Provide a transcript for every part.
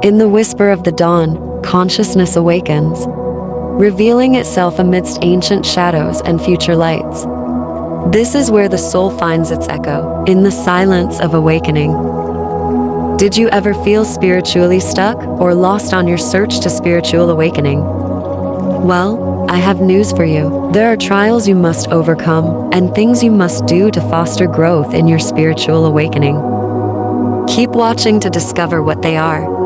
In the whisper of the dawn, consciousness awakens, revealing itself amidst ancient shadows and future lights. This is where the soul finds its echo, in the silence of awakening. Did you ever feel spiritually stuck or lost on your search to spiritual awakening? Well, I have news for you. There are trials you must overcome and things you must do to foster growth in your spiritual awakening. Keep watching to discover what they are.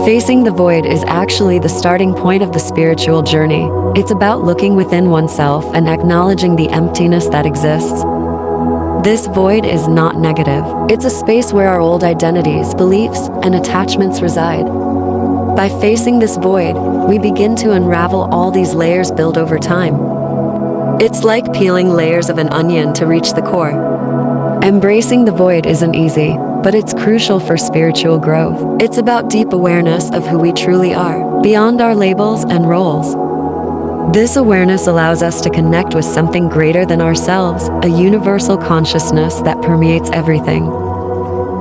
Facing the void is actually the starting point of the spiritual journey. It's about looking within oneself and acknowledging the emptiness that exists. This void is not negative. It's a space where our old identities, beliefs, and attachments reside. By facing this void, we begin to unravel all these layers built over time. It's like peeling layers of an onion to reach the core. Embracing the void isn't easy, but it's crucial for spiritual growth. It's about deep awareness of who we truly are, beyond our labels and roles. This awareness allows us to connect with something greater than ourselves, a universal consciousness that permeates everything.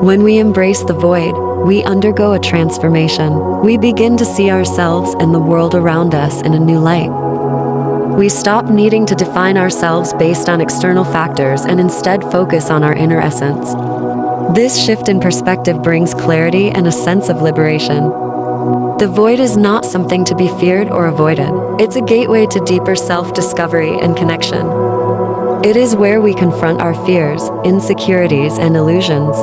When we embrace the void, we undergo a transformation. We begin to see ourselves and the world around us in a new light. We stop needing to define ourselves based on external factors and instead focus on our inner essence. This shift in perspective brings clarity and a sense of liberation. The void is not something to be feared or avoided. It's a gateway to deeper self-discovery and connection. It is where we confront our fears, insecurities, and illusions.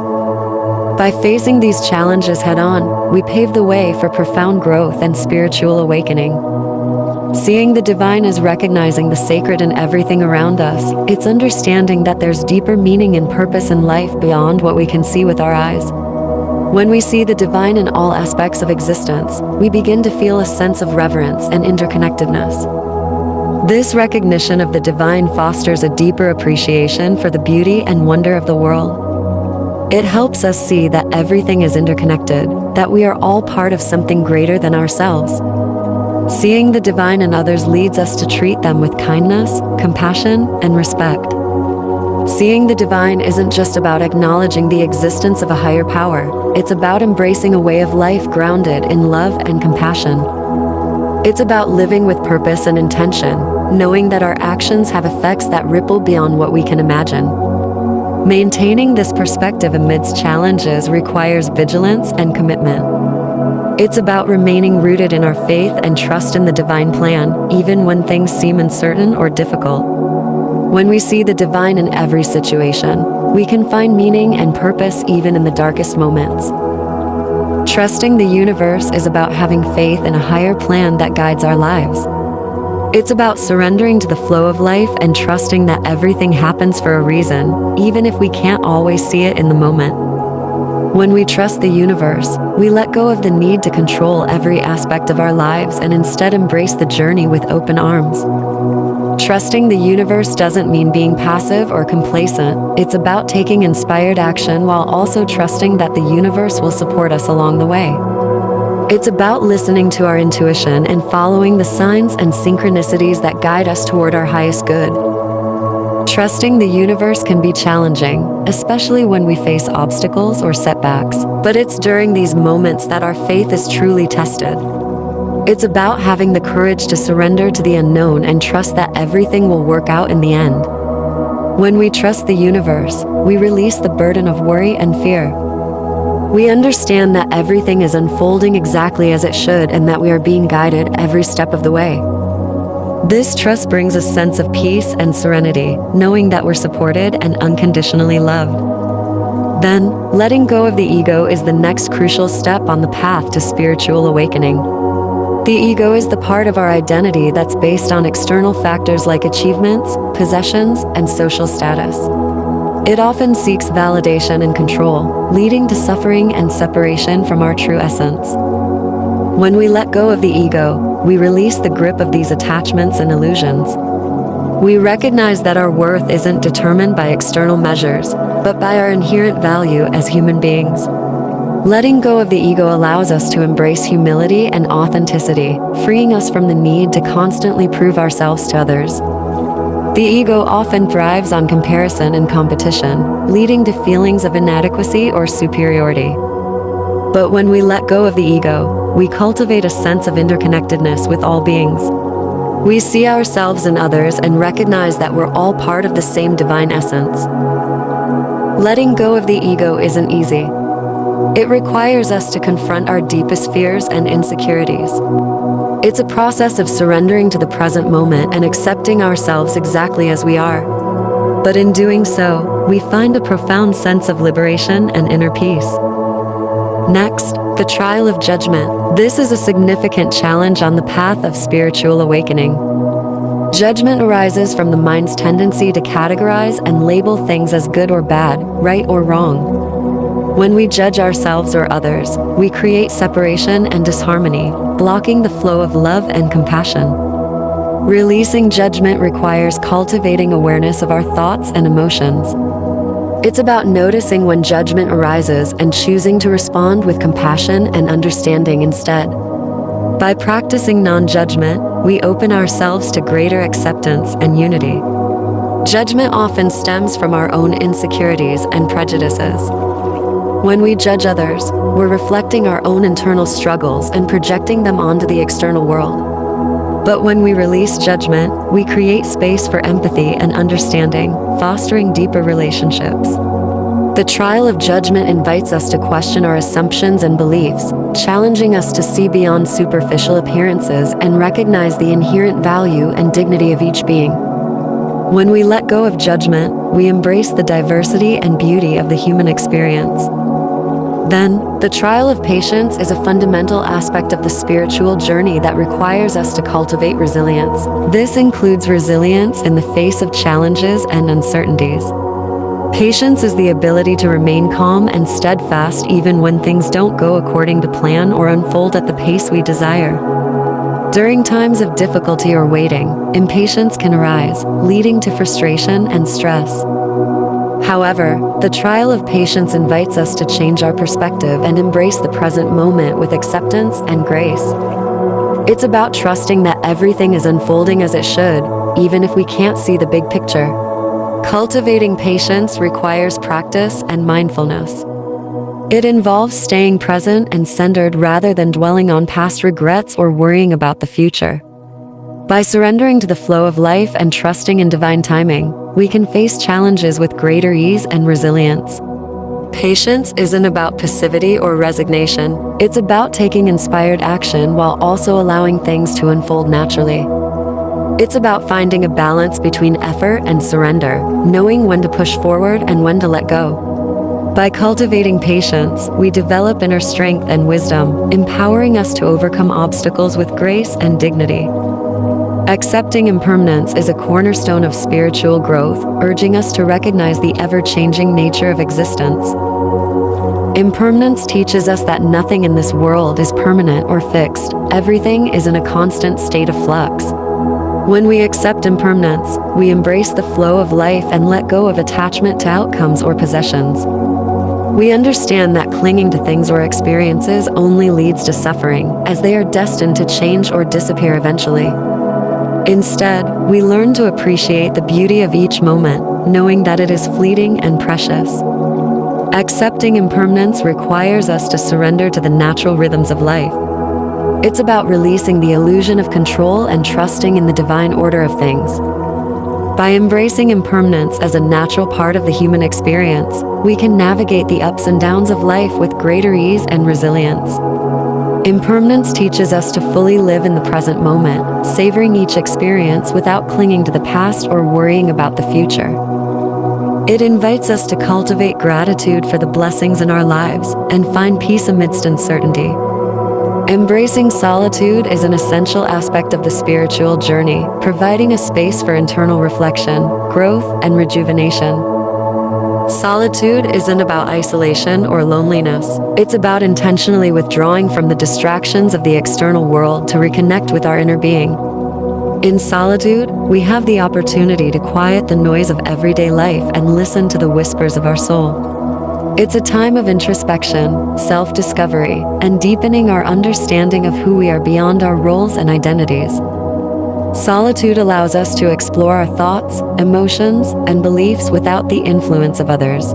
By facing these challenges head-on, we pave the way for profound growth and spiritual awakening. Seeing the divine is recognizing the sacred in everything around us. It's understanding that there's deeper meaning and purpose in life beyond what we can see with our eyes. When we see the divine in all aspects of existence, we begin to feel a sense of reverence and interconnectedness. This recognition of the divine fosters a deeper appreciation for the beauty and wonder of the world. It helps us see that everything is interconnected, that we are all part of something greater than ourselves. Seeing the divine in others leads us to treat them with kindness, compassion, and respect. Seeing the divine isn't just about acknowledging the existence of a higher power. It's about embracing a way of life grounded in love and compassion. It's about living with purpose and intention, knowing that our actions have effects that ripple beyond what we can imagine. Maintaining this perspective amidst challenges requires vigilance and commitment. It's about remaining rooted in our faith and trust in the divine plan, even when things seem uncertain or difficult. When we see the divine in every situation, we can find meaning and purpose even in the darkest moments. Trusting the universe is about having faith in a higher plan that guides our lives. It's about surrendering to the flow of life and trusting that everything happens for a reason, even if we can't always see it in the moment. When we trust the universe, we let go of the need to control every aspect of our lives and instead embrace the journey with open arms. Trusting the universe doesn't mean being passive or complacent. It's about taking inspired action while also trusting that the universe will support us along the way. It's about listening to our intuition and following the signs and synchronicities that guide us toward our highest good. Trusting the universe can be challenging, especially when we face obstacles or setbacks, but it's during these moments that our faith is truly tested. It's about having the courage to surrender to the unknown and trust that everything will work out in the end. When we trust the universe, we release the burden of worry and fear. We understand that everything is unfolding exactly as it should and that we are being guided every step of the way. This trust brings a sense of peace and serenity, knowing that we're supported and unconditionally loved. Then, letting go of the ego is the next crucial step on the path to spiritual awakening. The ego is the part of our identity that's based on external factors like achievements, possessions, and social status. It often seeks validation and control, leading to suffering and separation from our true essence. When we let go of the ego, we release the grip of these attachments and illusions. We recognize that our worth isn't determined by external measures, but by our inherent value as human beings. Letting go of the ego allows us to embrace humility and authenticity, freeing us from the need to constantly prove ourselves to others. The ego often thrives on comparison and competition, leading to feelings of inadequacy or superiority. But when we let go of the ego, we cultivate a sense of interconnectedness with all beings. We see ourselves and others and recognize that we're all part of the same divine essence. Letting go of the ego isn't easy. It requires us to confront our deepest fears and insecurities. It's a process of surrendering to the present moment and accepting ourselves exactly as we are. But in doing so, we find a profound sense of liberation and inner peace. Next, the trial of judgment. This is a significant challenge on the path of spiritual awakening. Judgment arises from the mind's tendency to categorize and label things as good or bad, right or wrong. When we judge ourselves or others, we create separation and disharmony, blocking the flow of love and compassion. Releasing judgment requires cultivating awareness of our thoughts and emotions. It's about noticing when judgment arises and choosing to respond with compassion and understanding instead. By practicing non-judgment, we open ourselves to greater acceptance and unity. Judgment often stems from our own insecurities and prejudices. When we judge others, we're reflecting our own internal struggles and projecting them onto the external world. But when we release judgment, we create space for empathy and understanding, fostering deeper relationships. The trial of judgment invites us to question our assumptions and beliefs, challenging us to see beyond superficial appearances and recognize the inherent value and dignity of each being. When we let go of judgment, we embrace the diversity and beauty of the human experience. Then, the trial of patience is a fundamental aspect of the spiritual journey that requires us to cultivate resilience. This includes resilience in the face of challenges and uncertainties. Patience is the ability to remain calm and steadfast even when things don't go according to plan or unfold at the pace we desire. During times of difficulty or waiting, impatience can arise, leading to frustration and stress. However, the trial of patience invites us to change our perspective and embrace the present moment with acceptance and grace. It's about trusting that everything is unfolding as it should, even if we can't see the big picture. Cultivating patience requires practice and mindfulness. It involves staying present and centered rather than dwelling on past regrets or worrying about the future. By surrendering to the flow of life and trusting in divine timing, we can face challenges with greater ease and resilience. Patience isn't about passivity or resignation. It's about taking inspired action while also allowing things to unfold naturally. It's about finding a balance between effort and surrender, knowing when to push forward and when to let go. By cultivating patience, we develop inner strength and wisdom, empowering us to overcome obstacles with grace and dignity. Accepting impermanence is a cornerstone of spiritual growth, urging us to recognize the ever-changing nature of existence. Impermanence teaches us that nothing in this world is permanent or fixed. Everything is in a constant state of flux. When we accept impermanence, we embrace the flow of life and let go of attachment to outcomes or possessions. We understand that clinging to things or experiences only leads to suffering, as they are destined to change or disappear eventually. Instead, we learn to appreciate the beauty of each moment, knowing that it is fleeting and precious. Accepting impermanence requires us to surrender to the natural rhythms of life. It's about releasing the illusion of control and trusting in the divine order of things. By embracing impermanence as a natural part of the human experience, we can navigate the ups and downs of life with greater ease and resilience. Impermanence teaches us to fully live in the present moment, savoring each experience without clinging to the past or worrying about the future. It invites us to cultivate gratitude for the blessings in our lives and find peace amidst uncertainty. Embracing solitude is an essential aspect of the spiritual journey, providing a space for internal reflection, growth, and rejuvenation. Solitude isn't about isolation or loneliness. It's about intentionally withdrawing from the distractions of the external world to reconnect with our inner being. In solitude, we have the opportunity to quiet the noise of everyday life and listen to the whispers of our soul. It's a time of introspection, self-discovery, and deepening our understanding of who we are beyond our roles and identities. Solitude allows us to explore our thoughts, emotions, and beliefs without the influence of others.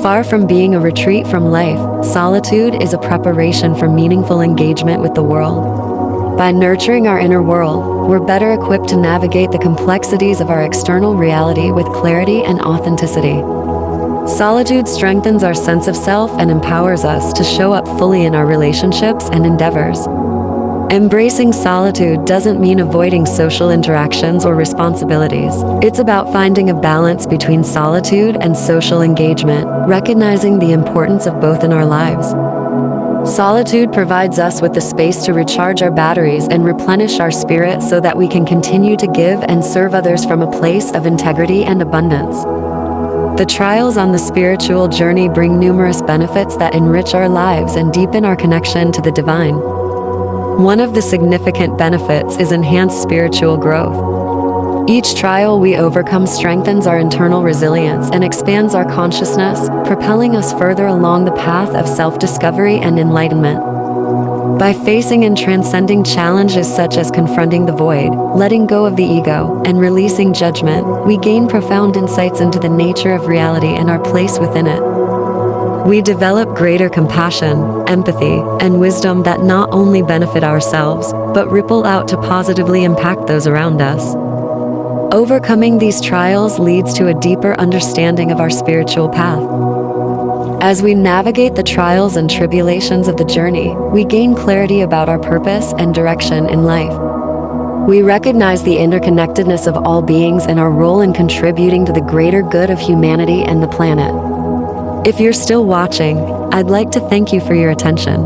Far from being a retreat from life, solitude is a preparation for meaningful engagement with the world. By nurturing our inner world, we're better equipped to navigate the complexities of our external reality with clarity and authenticity. Solitude strengthens our sense of self and empowers us to show up fully in our relationships and endeavors. Embracing solitude doesn't mean avoiding social interactions or responsibilities. It's about finding a balance between solitude and social engagement, recognizing the importance of both in our lives. Solitude provides us with the space to recharge our batteries and replenish our spirit so that we can continue to give and serve others from a place of integrity and abundance. The trials on the spiritual journey bring numerous benefits that enrich our lives and deepen our connection to the divine. One of the significant benefits is enhanced spiritual growth. Each trial we overcome strengthens our internal resilience and expands our consciousness, propelling us further along the path of self-discovery and enlightenment. By facing and transcending challenges such as confronting the void, letting go of the ego, and releasing judgment, we gain profound insights into the nature of reality and our place within it. We develop greater compassion, empathy, and wisdom that not only benefit ourselves, but ripple out to positively impact those around us. Overcoming these trials leads to a deeper understanding of our spiritual path. As we navigate the trials and tribulations of the journey, we gain clarity about our purpose and direction in life. We recognize the interconnectedness of all beings and our role in contributing to the greater good of humanity and the planet. If you're still watching, I'd like to thank you for your attention.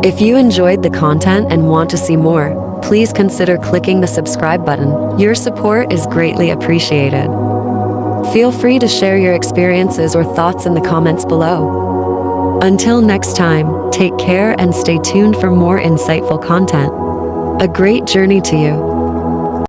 If you enjoyed the content and want to see more, please consider clicking the subscribe button. Your support is greatly appreciated. Feel free to share your experiences or thoughts in the comments below. Until next time, take care and stay tuned for more insightful content. A great journey to you.